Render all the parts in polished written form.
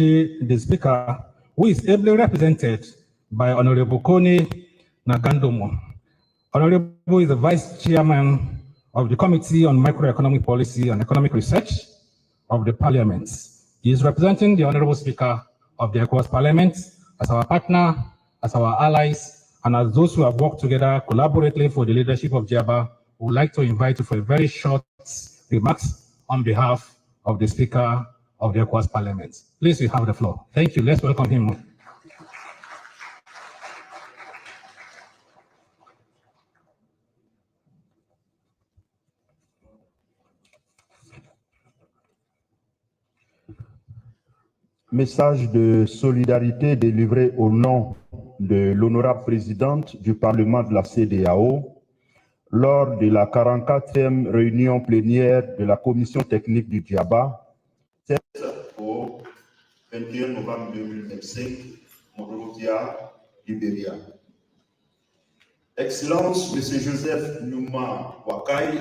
today the Speaker, who is ably represented by Honorable Koni Nagandomo. Honorable is the Vice Chairman of the Committee on Microeconomic Policy and Economic Research of the Parliament. He is representing the Honorable Speaker of the ECOWAS Parliament as our partner, as our allies, and as those who have worked together collaboratively for the leadership of GIABA. We would like to invite you for a very short remarks on behalf of the Speaker of the ECOWAS Parliament. Please, you have the floor. Thank you. Let's welcome him. Message de solidarité délivré au nom de l'honorable présidente du Parlement de la CEDEAO lors de la 44e réunion plénière de la Commission technique du GIABA, au 21 novembre 2025, Monrovia, Liberia. Excellence, M. Joseph Numa Boakai,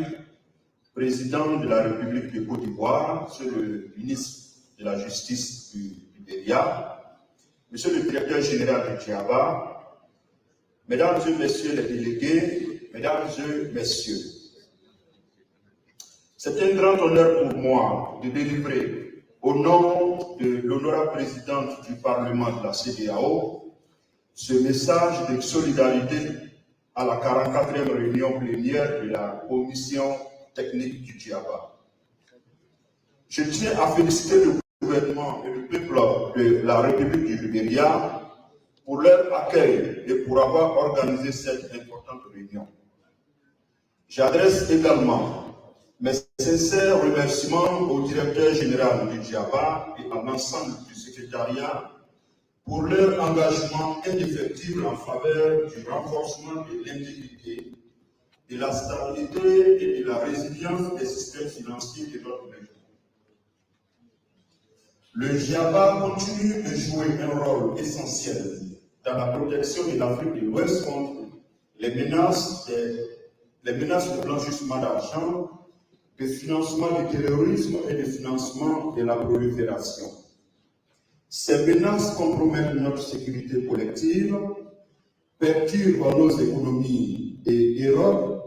président de la République de Côte d'Ivoire, Monsieur le ministre de la Justice du Liberia, Monsieur le directeur général du GIABA, Mesdames et Messieurs les délégués, Mesdames et Messieurs, c'est un grand honneur pour moi de délivrer au nom de l'honorable présidente du Parlement de la CEDEAO ce message de solidarité à la 44e réunion plénière de la Commission technique du GIABA. Je tiens à féliciter le gouvernement et le peuple de la République du Liberia pour leur accueil et pour avoir organisé cette importante réunion. J'adresse également mes sincères remerciements au directeur général du GIABA et à l'ensemble du secrétariat pour leur engagement indéfectible en faveur du renforcement de l'intégrité, de la stabilité et de la résilience des systèmes financiers de notre région. Le GIABA continue de jouer un rôle essentiel dans la protection de l'Afrique de l'Ouest contre les menaces de blanchissement d'argent, de financement du terrorisme et de financement de la prolifération. Ces menaces compromettent notre sécurité collective, perturbent nos économies et érodent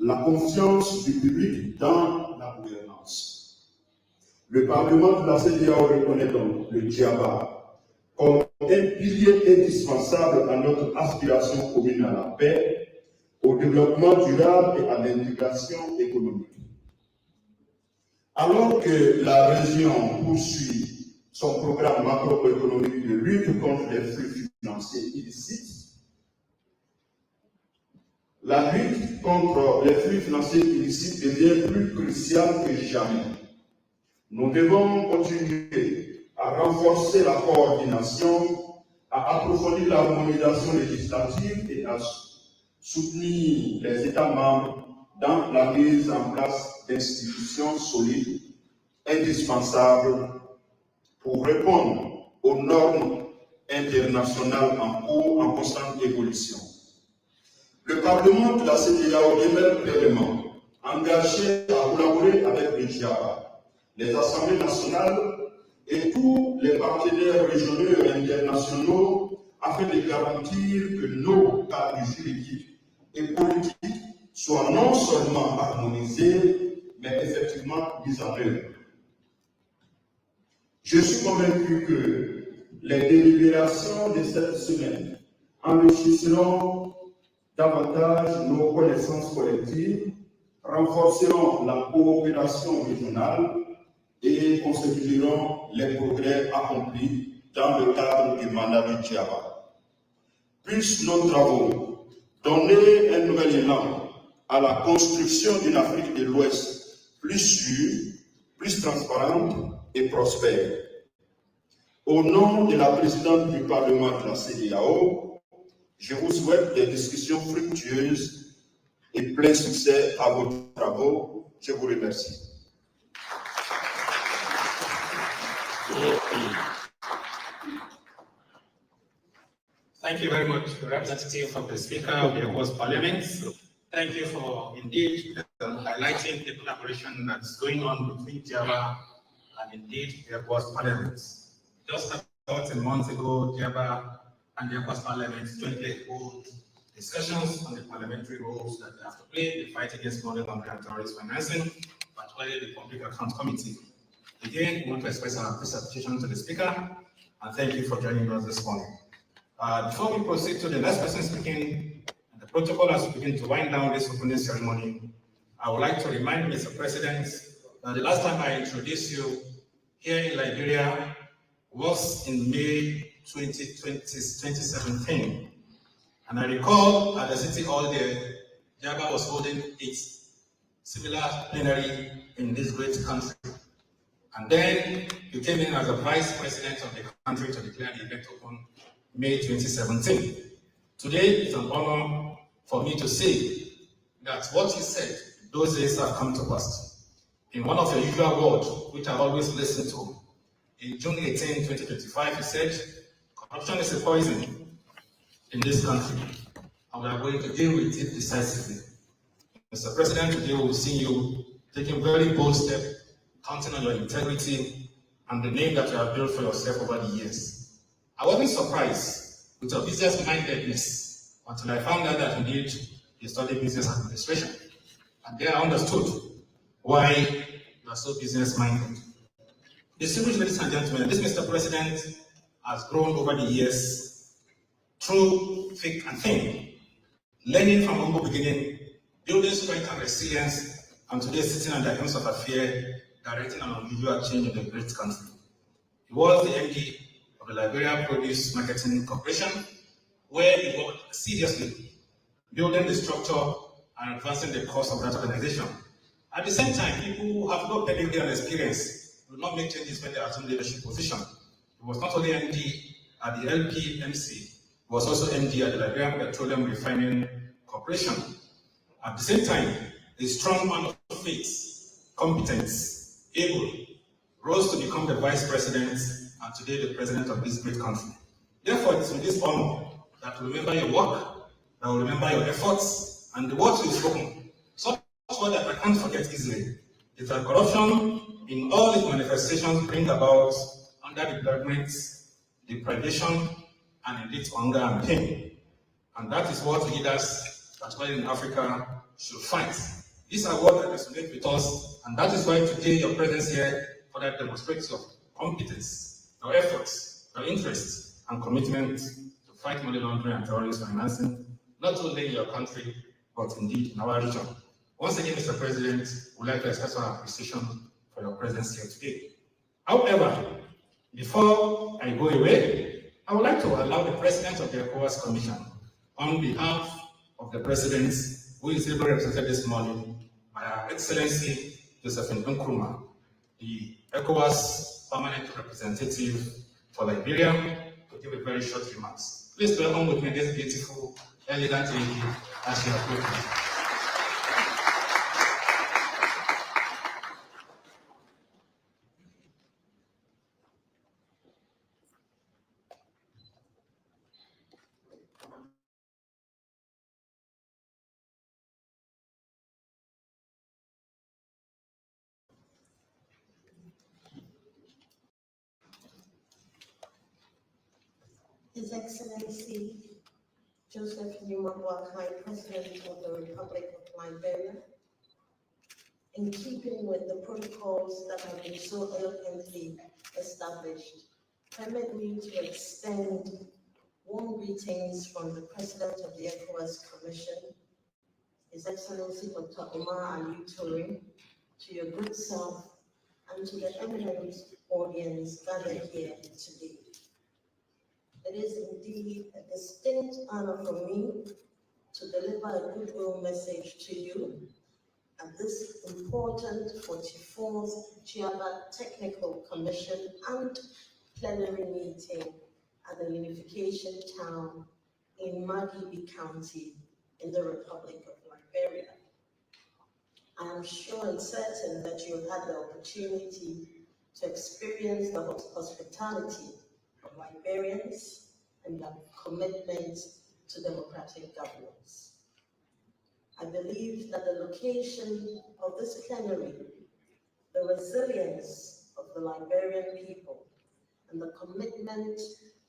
la confiance du public dans la gouvernance. Le Parlement de la CEDEAO reconnaît donc le GIABA comme un pilier indispensable à notre aspiration commune à la paix, au développement durable et à l'intégration économique. Alors que la région poursuit son programme macroéconomique de lutte contre les flux financiers illicites, la lutte contre les flux financiers illicites devient plus cruciale que jamais. Nous devons continuer à renforcer la coordination, à approfondir l'harmonisation législative et à soutenir les États membres dans la mise en place d'institutions solides, indispensables pour répondre aux normes internationales en cours en constante évolution. Le Parlement de la CEDEAO demeure pleinement engagé à collaborer avec le GIABA, les assemblées nationales et tous les partenaires régionaux et internationaux afin de garantir que nos cadres juridiques et politiques soient non seulement harmonisés, mais effectivement mis en œuvre. Je suis convaincu que les délibérations de cette semaine enrichisseront davantage nos connaissances collectives, renforceront la coopération régionale et constitueront les progrès accomplis dans le cadre du mandat du GIABA. Puissent nos travaux donner un nouvel élan à la construction d'une Afrique de l'Ouest plus sûre, plus transparente et prospère. Au nom de la présidente du Parlement de la CEDEAO, je vous souhaite des discussions fructueuses et plein succès à vos travaux. Je vous remercie. Thank you very much, the representative of the Speaker of the ECOWAS Parliament. Thank you for indeed highlighting the collaboration that's going on between GIABA and indeed the ECOWAS Parliament. Just about a month ago, GIABA and the ECOWAS Parliament jointly hold discussions on the parliamentary roles that they have to play in the fight against money laundering and terrorist financing, particularly the Public Account Committee. Again, we want to express our appreciation to the Speaker and thank you for joining us this morning. Before we proceed to the next person speaking, and the protocol as we begin to wind down this opening ceremony, I would like to remind Mr. President that the last time I introduced you here in Liberia was in May 2017. And I recall at the City Hall there, GIABA was holding its similar plenary in this great country. And then you came in as a vice president of the country to declare the event open May 2017. Today is an honor for me to say that what you said, those days have come to pass. In one of your usual words, which I always listen to, in June 18, 2025, you said, corruption is a poison in this country, and we are going to deal with it decisively. Mr. President, today we will see you taking very bold steps, counting on your integrity and the name that you have built for yourself over the years. I wasn't surprised with your business-mindedness until I found out that indeed you studied business administration. And then I understood why you are so business-minded. Distinguished ladies and gentlemen, this Mr. President has grown over the years through thick and thin, learning from humble beginning, building strength and resilience, and today sitting at the helms of affairs, directing an unusual change in the great country. He was the MD of the Liberia Produce Marketing Corporation, where he worked seriously, building the structure and advancing the cause of that organization. At the same time, people who have no pedigree and experience will not make changes when they are in leadership position. He was not only MD at the LPMC, he was also MD at the Liberian Petroleum Refining Corporation. At the same time, a strong man of faith, competence, able, rose to become the vice president and today the president of this great country. Therefore, it's with this honor that we remember your work, that we remember your efforts, and the words you've spoken. Such word that I can't forget easily is that corruption in all its manifestations bring about underdevelopment, deprivation, and indeed hunger and pain. And that is what leaders, particularly in Africa, should fight. These are what resonate with us, and that is why today your presence here further demonstrates your competence, your efforts, your interest, and commitment to fight money laundering and terrorist financing, not only in your country, but indeed in our region. Once again, Mr. President, we'd like to express our appreciation for your presence here today. However, before I go away, I would like to allow the President of the ECOWAS Commission, on behalf of the President, who is able represented this morning by Her Excellency Josephine Nkrumah, the ECOWAS Permanent Representative for Liberia, to give a very short remarks. Please welcome with me this beautiful, elegant lady as she approaches. His Excellency Joseph Numa Boakai, President of the Republic of Liberia, in keeping with the protocols that have been so eloquently established, permit me to extend warm greetings from the President of the ECOWAS Commission, His Excellency Dr. Myean D Torgbean, to your good self and to the eminent audience gathered here today. It is indeed a distinct honor for me to deliver a goodwill message to you at this important 44th GIABA Technical Commission and Plenary Meeting at the Unification Town in Margibi County in the Republic of Liberia. I am sure and certain that you have had the opportunity to experience the hospitality of Liberians and their commitment to democratic governance. I believe that the location of this plenary, the resilience of the Liberian people, and the commitment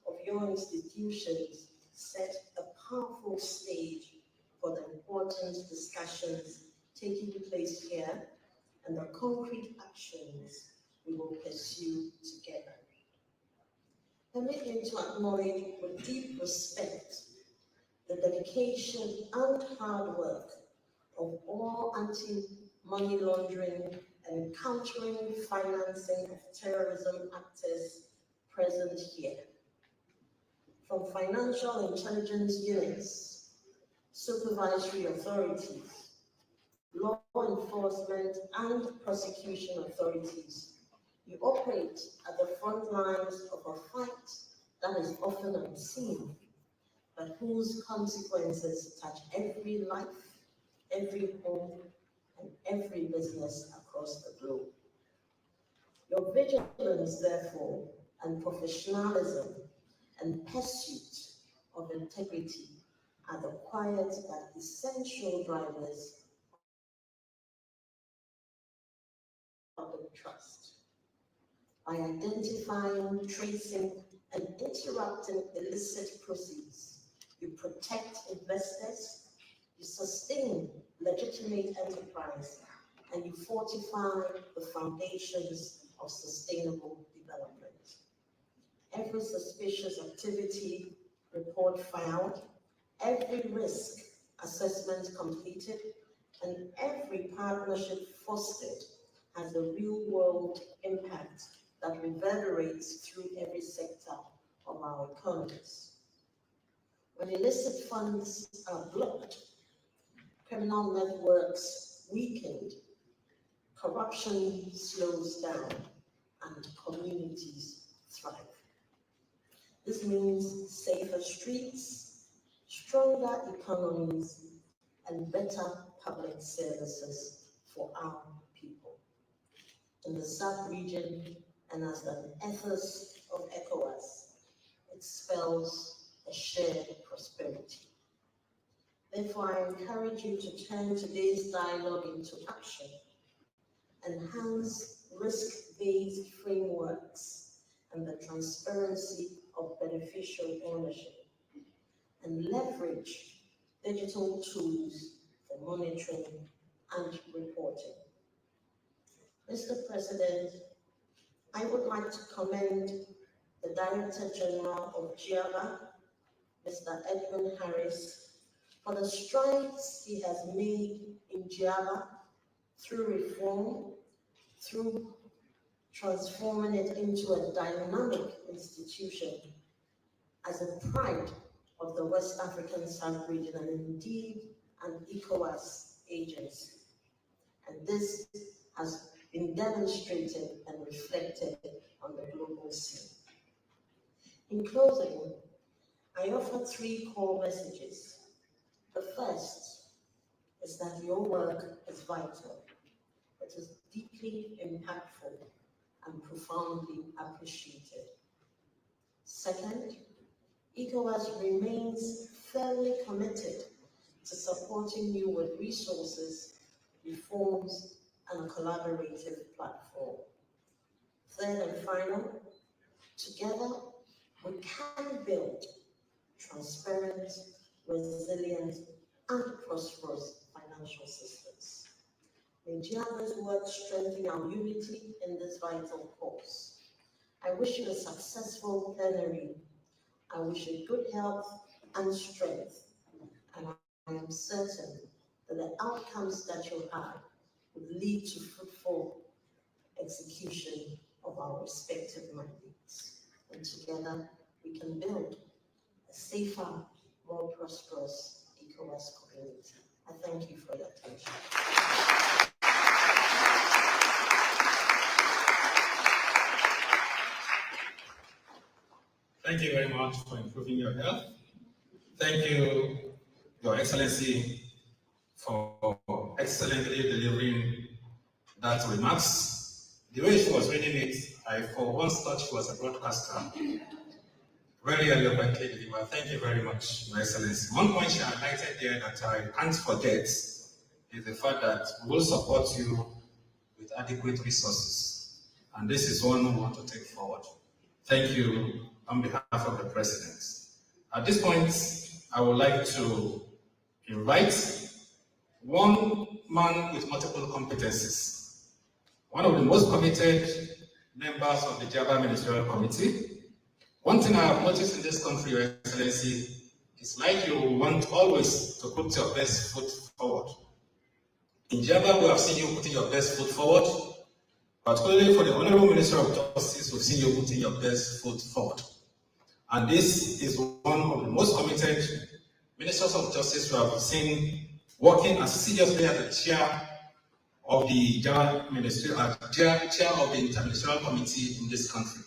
of your institutions set a powerful stage for the important discussions taking place here and the concrete actions we will pursue together. Permit me to acknowledge with deep respect the dedication and hard work of all anti-money laundering and countering financing of terrorism actors present here. From financial intelligence units, supervisory authorities, law enforcement and prosecution authorities, you operate at the front lines of a fight that is often unseen, but whose consequences touch every life, every home, and every business across the globe. Your vigilance, therefore, and professionalism and pursuit of integrity are the quiet but essential drivers of public trust. By identifying, tracing, and interrupting illicit proceeds, you protect investors, you sustain legitimate enterprise, and you fortify the foundations of sustainable development. Every suspicious activity report filed, every risk assessment completed, and every partnership fostered has a real-world impact that reverberates through every sector of our economies. When illicit funds are blocked, criminal networks weakened, corruption slows down, and communities thrive. This means safer streets, stronger economies, and better public services for our people. In the sub-region, and as the ethos of ECOWAS, it spells a shared prosperity. Therefore, I encourage you to turn today's dialogue into action, enhance risk-based frameworks and the transparency of beneficial ownership, and leverage digital tools for monitoring and reporting. Mr. President, I would like to commend the Director General of GIABA, Mr. Edwin Harris, for the strides he has made in GIABA through reform, through transforming it into a dynamic institution as a pride of the West African sub-region and indeed an ECOWAS agency. And this has been demonstrated and reflected on the global scene. In closing, I offer three core messages. The first is that your work is vital. It is deeply impactful and profoundly appreciated. Second, ECOWAS remains firmly committed to supporting you with resources, reforms, and a collaborative platform. Third and final, together we can build transparent, resilient, and prosperous financial systems. May GIABA's work strengthen our unity in this vital cause. I wish you a successful plenary. I wish you good health and strength, and I am certain that the outcomes that you have would lead to fruitful execution of our respective mandates. And together we can build a safer, more prosperous ECOWAS community. I thank you for your attention. Thank you very much for improving your health. Thank you, Your Excellency, for excellently delivering that remarks. The way she was reading it, I for once thought she was a broadcaster. Very eloquently delivered. Thank you very much, Your Excellency. One point she highlighted there that I can't forget is the fact that we will support you with adequate resources. And this is one we want to take forward. Thank you on behalf of the President. At this point, I would like to invite one man with multiple competencies, one of the most committed members of the GIABA Ministerial Committee. One thing I have noticed in this country, Your Excellency, is like you want always to put your best foot forward. In GIABA, we have seen you putting your best foot forward, particularly for the Honorable Minister of Justice, we've seen you putting your best foot forward. And this is one of the most committed ministers of justice we have seen working assiduously as the chair of the GIABA Ministry, chair of the Inter-Ministerial Committee in this country.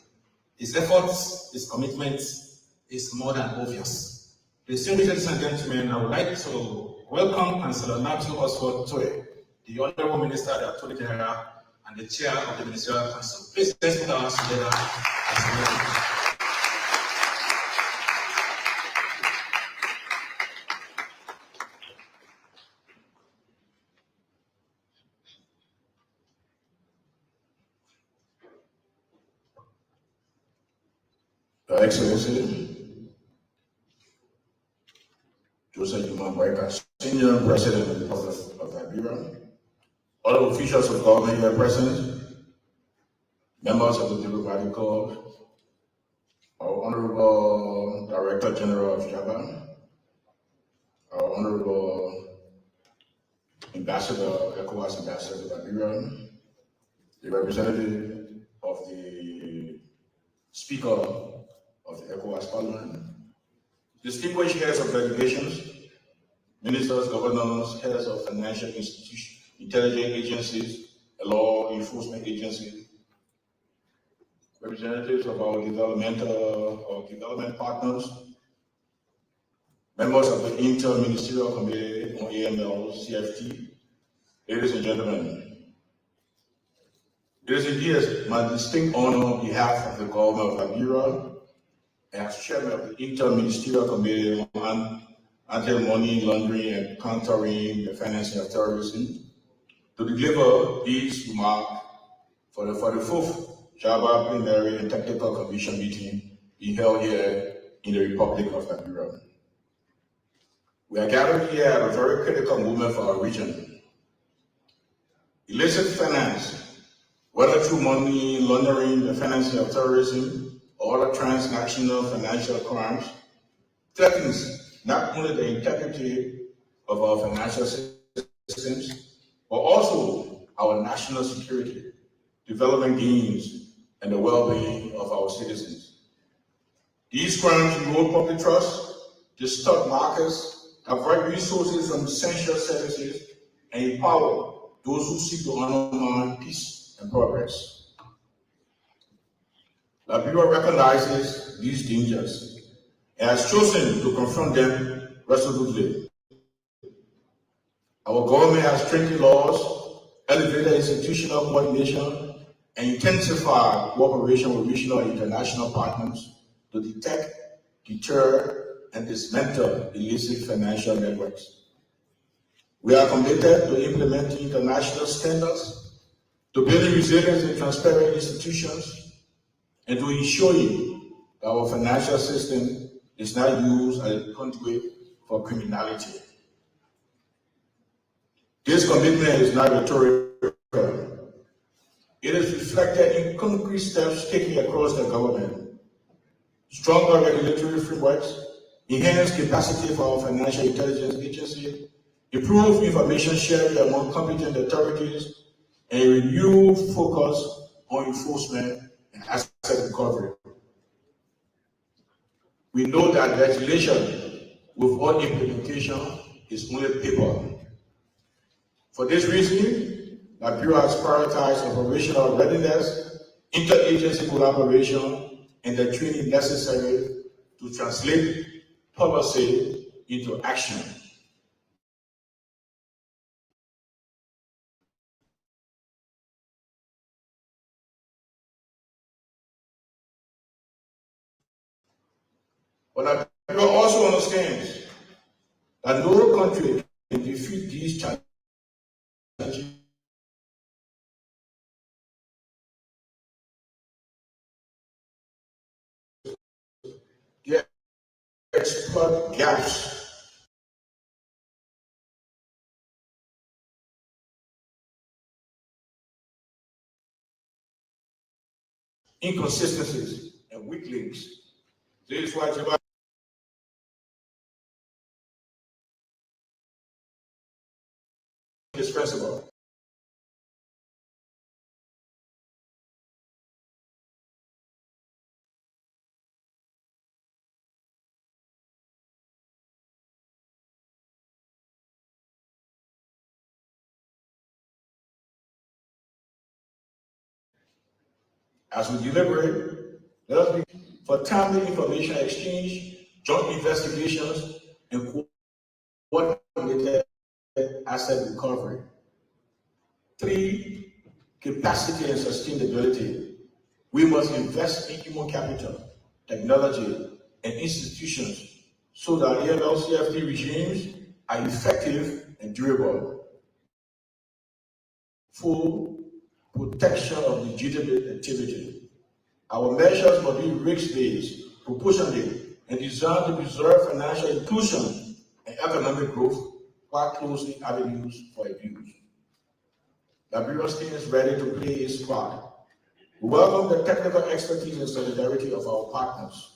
His efforts, his commitment is more than obvious. Distinguished ladies and gentlemen, I would like to welcome Councillor Natu Oswald Toe, the Honorable Minister, the Attorney General, and the Chair of the Ministerial Council. Please let's put our hands together as a welcome. Your Excellency, Joseph Boakai, Senior President of the Republic of Liberia, other officials of government here present, members of the Diplomatic Corps, our Honorable Director General of GIABA, our Honorable Ambassador, ECOWAS Ambassador to Liberia, the representative of the Speaker of the ECOWAS Parliament, distinguished heads of delegations, ministers, governors, heads of financial institutions, intelligence agencies, law enforcement agencies, representatives of our development partners, members of the Inter-Ministerial Committee on AML, CFT, ladies and gentlemen, it is indeed my distinct honor on behalf of the government of Liberia, as chairman of the Inter-Ministerial Committee on Anti-Money Laundering and Countering the Financing of Terrorism, to deliver these remarks for the 44th GIABA Plenary and Technical Commission meeting being held here in the Republic of Liberia. We are gathered here at a very critical moment for our region. Illicit finance, whether through money laundering, the financing of terrorism, or other transnational financial crimes, threatens not only the integrity of our financial systems, but also our national security, development gains, and the well-being of our citizens. These crimes erode public trust, distort markets, avoid resources from essential services, and empower those who seek to undermine peace and progress. Liberia recognizes these dangers and has chosen to confront them resolutely. Our government has strengthened laws, elevated institutional coordination, and intensified cooperation with regional and international partners to detect, deter, and dismantle illicit financial networks. We are committed to implementing international standards, to building resilience and transparent institutions, and to ensuring that our financial system is not used as a conduit for criminality. This commitment is not rhetorical. It is reflected in concrete steps taken across the government. Stronger regulatory frameworks, enhanced capacity for our financial intelligence agency, improved information sharing among competent authorities, and renewed focus on enforcement and asset recovery. We know that legislation without implementation is only paper. For this reason, Liberia has prioritized operational readiness, interagency collaboration, and the training necessary to translate policy into action. But Liberia also understands that no country can defeat these challenges they exploit gaps inconsistencies and weak links. This is why GIABA is indispensable. As we deliberate, let us be for timely information exchange, joint investigations, and coordinated asset recovery. 3, capacity and sustainability. We must invest in human capital, technology, and institutions so that AML-CFT regimes are effective and durable. Full protection of legitimate activity. Our measures must be risk-based, proportionate, and designed to preserve financial inclusion and economic growth while closing avenues for abuse. Liberia's team is ready to play its part. We welcome the technical expertise and solidarity of our partners.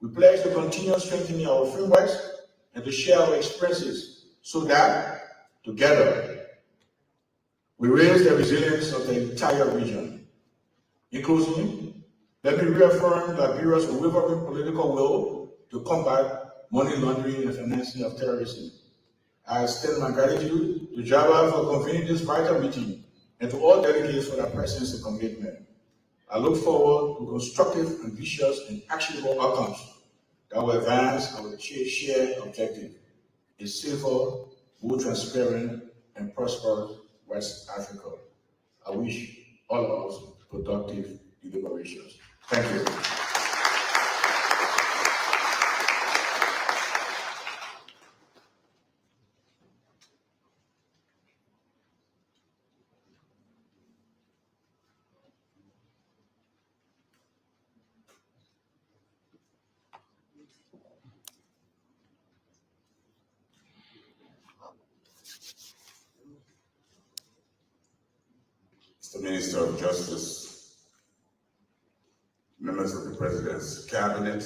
We pledge to continue strengthening our frameworks and to share our experiences so that, together, we raise the resilience of the entire region. In closing, let me reaffirm Liberia's unwavering political will to combat money laundering and financing of terrorism. I extend my gratitude to GIABA for convening this vital meeting and to all delegates for their presence and commitment. I look forward to constructive, ambitious, and actionable outcomes that will advance our shared objective: a safer, more transparent, and prosperous West Africa. I wish all of us productive deliberations. Thank you. Mr. Minister of Justice, members of the President's Cabinet,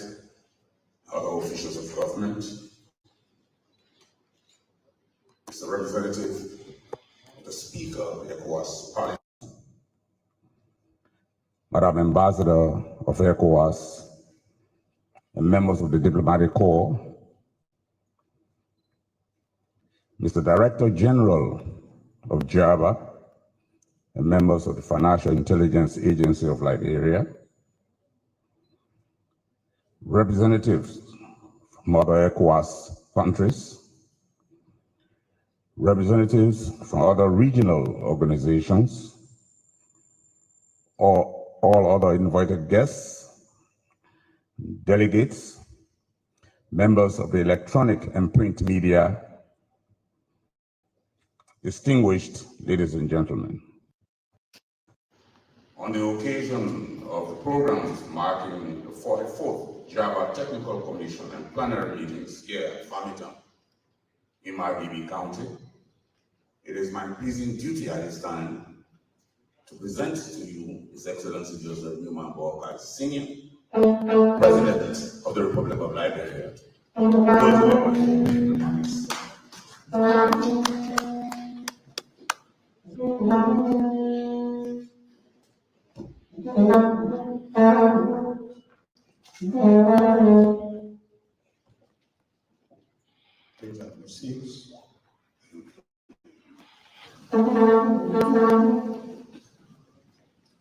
other officials of government, Mr. Representative, the Speaker of the ECOWAS Parliament, Madam Ambassador of ECOWAS, and members of the Diplomatic Corps, Mr. Director General of GIABA, and members of the Financial Intelligence Agency of Liberia, representatives from other ECOWAS countries, representatives from other regional organizations, or all other invited guests, delegates, members of the electronic and print media, distinguished ladies and gentlemen. On the occasion of the programs marking the 44th GIABA Technical Commission and Plenary Meetings here at Farmington in Margibi County, it is my pleasing duty at this time to present to you His Excellency Joseph Newman Boakai, Senior President of the Republic of Liberia.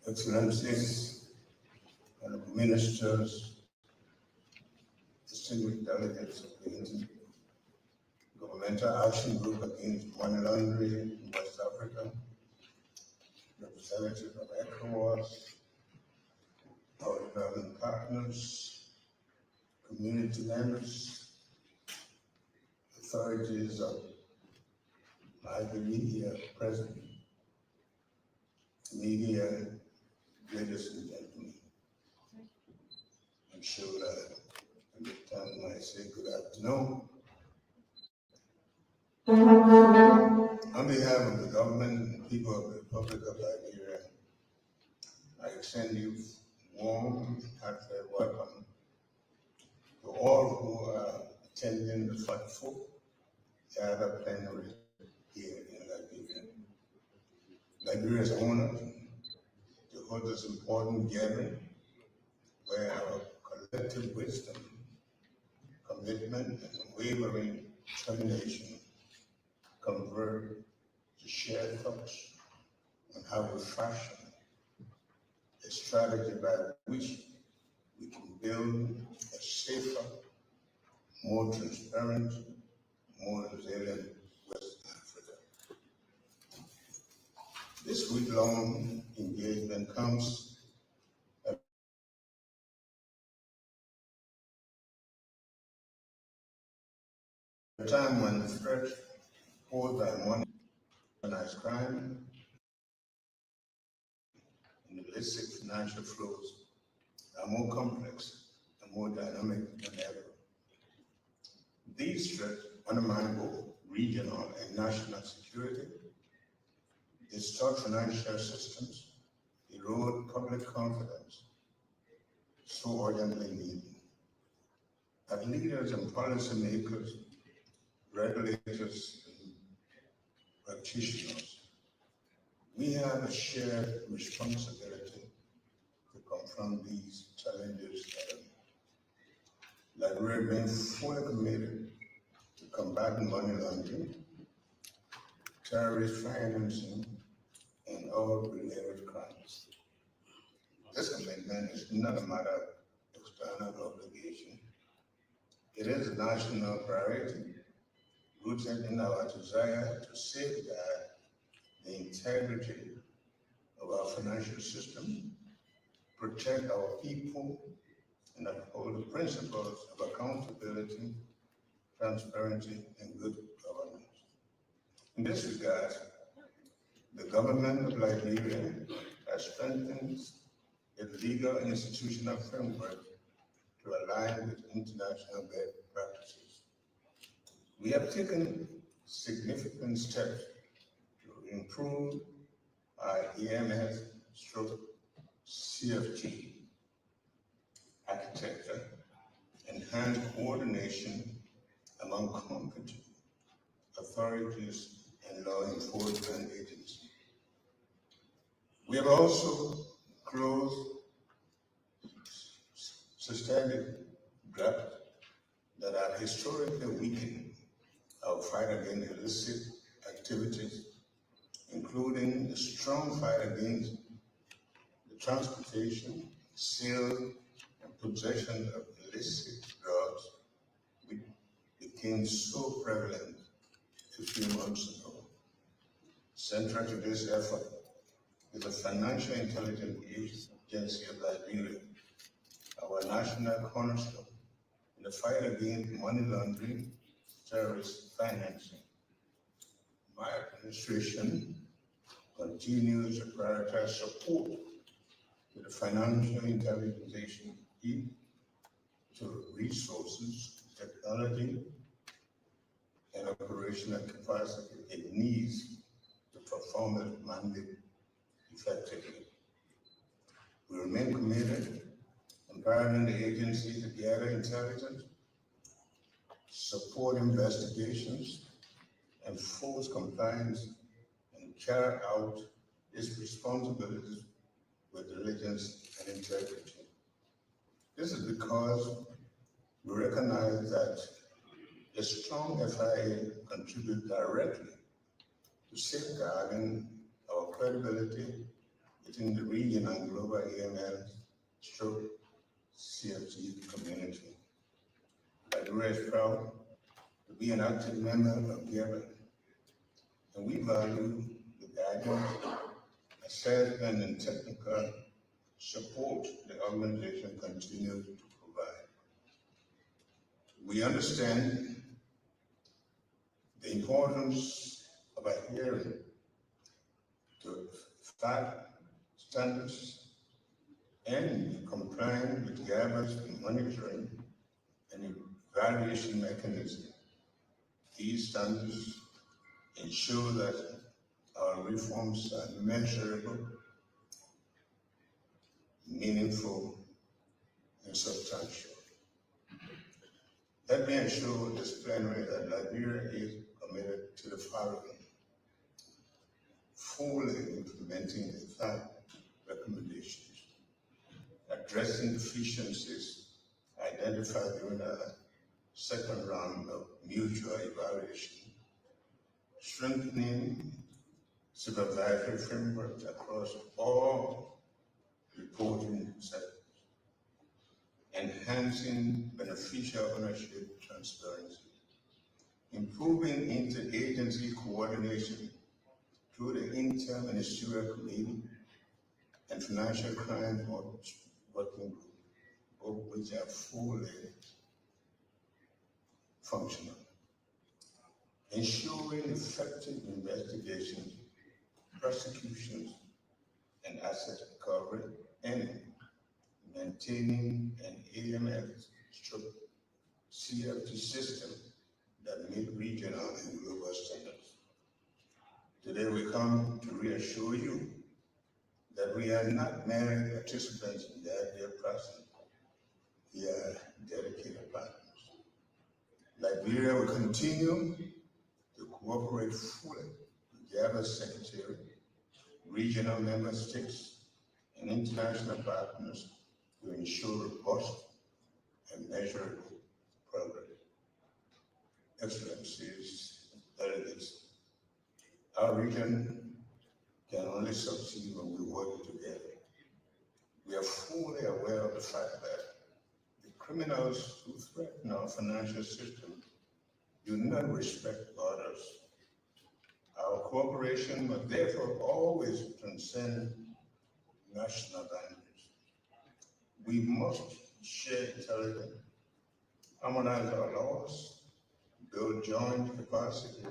Excellencies, honorable ministers, distinguished delegates of the Inter-Governmental Action Group Against Money Laundering in West Africa, representatives of ECOWAS, our development partners, community members, authorities of Liberia present, media, ladies and gentlemen, I'm sure that know, on behalf of the government and people of the Republic of Liberia, I extend you warm and heartfelt welcome to all who are attending the 44th GIABA Plenary here in Liberia. Liberia is honored to hold this important gathering where our collective wisdom, commitment, and unwavering determination converge to shared thoughts on how to fashion a strategy by which we can build a safer, more transparent, more resilient West Africa. This week-long engagement comes at a time when the threat posed by money, organized crime, and illicit financial flows are more complex and more dynamic than ever. These threats undermine both regional and national security, distort financial systems, erode public confidence, so urgently needed. As leaders and policymakers, regulators, and practitioners, we have a shared responsibility to confront these challenges head-on. Liberia being fully committed to combating money laundering, terrorist financing, and all related crimes. This commitment is not a matter of external obligation. It is a national priority, rooted in our desire to safeguard the integrity of our financial system, protect our people, and uphold the principles of accountability, transparency, and good governance. In this regard, the government of Liberia has strengthened its legal and institutional framework to align with international best practices. We have taken significant steps to improve our EMS/CFT architecture, enhance coordination among competent authorities and law enforcement agencies. We have also closed systemic gaps that have historically weakened our fight against illicit activities, including the strong fight against the transportation, sale, and possession of illicit drugs, which became so prevalent a few months ago. Central to this effort is the Financial Intelligence Agency of Liberia, our national cornerstone in the fight against money laundering, terrorist financing. My administration continues to prioritize support to the Financial Intelligence Agency to resources, technology, and operational capacity it needs to perform its mandate effectively. We remain committed empowering the agency to gather intelligence, support investigations, enforce compliance, and carry out its responsibilities with diligence and integrity. This is because we recognize that a strong FIA contributes directly to safeguarding our credibility within the region and global AML/CFT community. Liberia is proud to be an active member of GIABA, and we value the guidance, assessment, and technical support the organization continues to provide. We understand the importance of adhering to FAT standards and complying with GIABA's monitoring and evaluation mechanism. These standards ensure that our reforms are measurable, meaningful, and substantial. Let me assure this plenary that Liberia is committed to the following: fully implementing the 5 recommendations, addressing deficiencies identified during the second round of mutual evaluation, strengthening supervisory frameworks across all reporting sectors, enhancing beneficial ownership transparency, improving interagency coordination through the Inter-Ministerial Committee and Financial Crime Working Group, both which are fully functional, ensuring effective investigations, prosecutions, and asset recovery, and maintaining an AML/CFT system that meet regional and global standards. Today we come to reassure you that we are not merely participants in the idea process. We are dedicated partners. Liberia will continue to cooperate fully with GIABA Secretary, regional member states, and international partners to ensure robust and measurable progress. Excellencies, delegates, our region can only succeed when we work together. We are fully aware of the fact that the criminals who threaten our financial system do not respect borders. Our cooperation must therefore always transcend national boundaries. We must share intelligence, harmonize our laws, build joint capacity,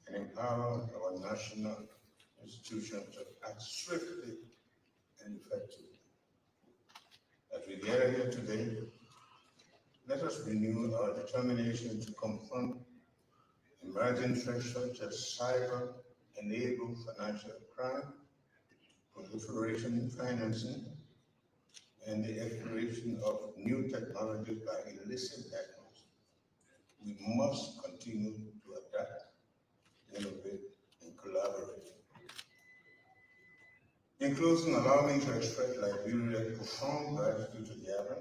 and empower our national institutions to act swiftly and effectively. As we gather here today, let us renew our determination to confront emerging threats such as cyber-enabled financial crime, proliferation financing, and the exploration of new technologies by illicit hackers. We must continue to adapt, innovate, and collaborate. In closing, allow me to express Liberia's profound gratitude to GIABA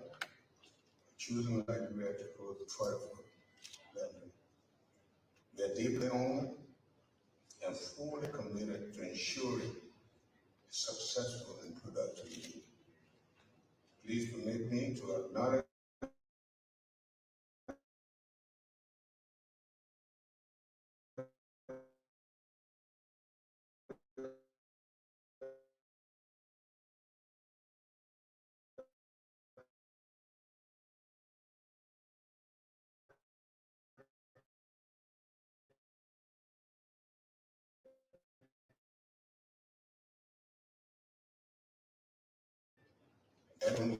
for choosing Liberia to hold the forefront. We are deeply honored and fully committed to ensuring a successful and productive meeting. Please permit me to acknowledge everyone